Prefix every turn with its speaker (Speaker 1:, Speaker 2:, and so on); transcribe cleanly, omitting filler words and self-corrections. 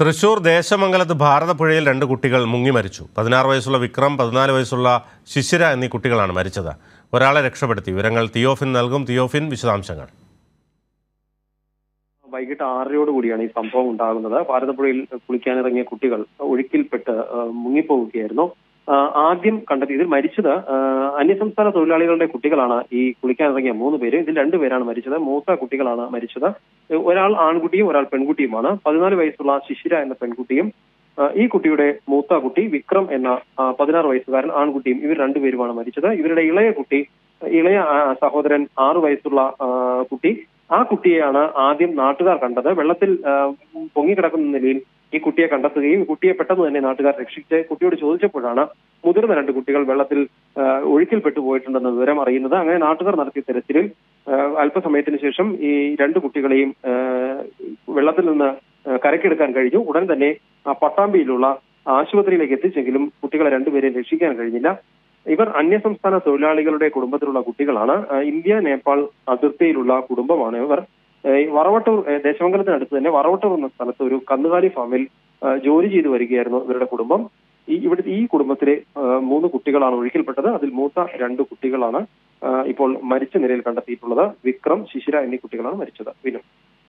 Speaker 1: തൃശൂർ ദേശമംഗലത്ത് ഭാരതപ്പുഴയിൽ 2 കുട്ടികൾ മുങ്ങി മരിച്ചു. 16 വയസ്സുള്ള വിക്രം, 14 വയസ്സുള്ള ശിശിര എന്നീ കുട്ടികളാണ് മരിച്ചത്. ഒരാളെ രക്ഷപ്പെടുത്തി. വിവരങ്ങൾ തിയോഫിൻ നൽകും. തിയോഫിൻ, വിശദാംശങ്ങൾ.
Speaker 2: വൈകിട്ട് 6:00 ഈ സംഭവം ഉണ്ടാകുന്നത്. ഭാരതപ്പുഴയിൽ കുളിക്കാനിറങ്ങിയ കുട്ടികൾ ഒഴുക്കിൽപ്പെട്ട് മുങ്ങിപ്പോവുകയായിരുന്നു. ആദ്യം കണ്ടെത്തിയതിൽ മരിച്ചത് അന്യസംസ്ഥാന തൊഴിലാളികളുടെ കുട്ടികളാണ്. ഈ കുളിക്കാനിറങ്ങിയ 3 പേര്, ഇതിൽ 2 പേരാണ് മരിച്ചത്. മൂത്ത കുട്ടികളാണ് മരിച്ചത്. ഒരാൾ ആൺകുട്ടിയും ഒരാൾ പെൺകുട്ടിയുമാണ്. 14 വയസ്സുള്ള ശിശിര എന്ന പെൺകുട്ടിയും ഈ കുട്ടിയുടെ മൂത്ത കുട്ടി വിക്രം എന്ന 16 വയസ്സുകാരൻ ആൺകുട്ടിയും, ഇവർ 2 പേരുമാണ് മരിച്ചത്. ഇവരുടെ ഇളയ സഹോദരൻ 6 വയസ്സുള്ള കുട്ടി, ആ കുട്ടിയെയാണ് ആദ്യം നാട്ടുകാർ കണ്ടത്. വെള്ളത്തിൽ പൊങ്ങിക്കിടക്കുന്ന നിലയിൽ ഈ കുട്ടിയെ കണ്ടെത്തുകയും കുട്ടിയെ പെട്ടെന്ന് തന്നെ നാട്ടുകാർ രക്ഷിച്ച് കുട്ടിയോട് ചോദിച്ചപ്പോഴാണ് മുതിർന്ന 2 കുട്ടികൾ വെള്ളത്തിൽ ഒഴുക്കിൽപ്പെട്ടു പോയിട്ടുണ്ടെന്ന വിവരം അറിയുന്നത്. അങ്ങനെ നാട്ടുകാർ നടത്തിയ തെരച്ചിലിൽ അല്പസമയത്തിന് ശേഷം ഈ 2 കുട്ടികളെയും വെള്ളത്തിൽ നിന്ന് കരക്കെടുക്കാൻ കഴിഞ്ഞു. ഉടൻ തന്നെ പട്ടാമ്പിയിലുള്ള ആശുപത്രിയിലേക്ക് എത്തിച്ചെങ്കിലും കുട്ടികളെ 2 പേരെയും രക്ഷിക്കാൻ കഴിഞ്ഞില്ല. ഇവർ അന്യസംസ്ഥാന തൊഴിലാളികളുടെ കുടുംബത്തിലുള്ള കുട്ടികളാണ്. ഇന്ത്യ നേപ്പാൾ അതിർത്തിയിലുള്ള കുടുംബമാണ് ഇവർ. വറവട്ടൂർ, ദേശമംഗലത്തിനടുത്ത് തന്നെ വറവട്ടൂർ എന്ന സ്ഥലത്ത് ഒരു കന്നുകാലി ഫാമിൽ ജോലി ചെയ്തു വരികയായിരുന്നു ഇവരുടെ കുടുംബം. ഈ കുടുംബത്തിലെ 3 കുട്ടികളാണ് ഒഴുക്കിൽപ്പെട്ടത്. അതിൽ മൂത്ത 2 കുട്ടികളാണ് ഇപ്പോൾ മരിച്ച നിലയിൽ കണ്ടെത്തിയിട്ടുള്ളത്. വിക്രം, ശിശിര എന്നീ കുട്ടികളാണ് മരിച്ചത്.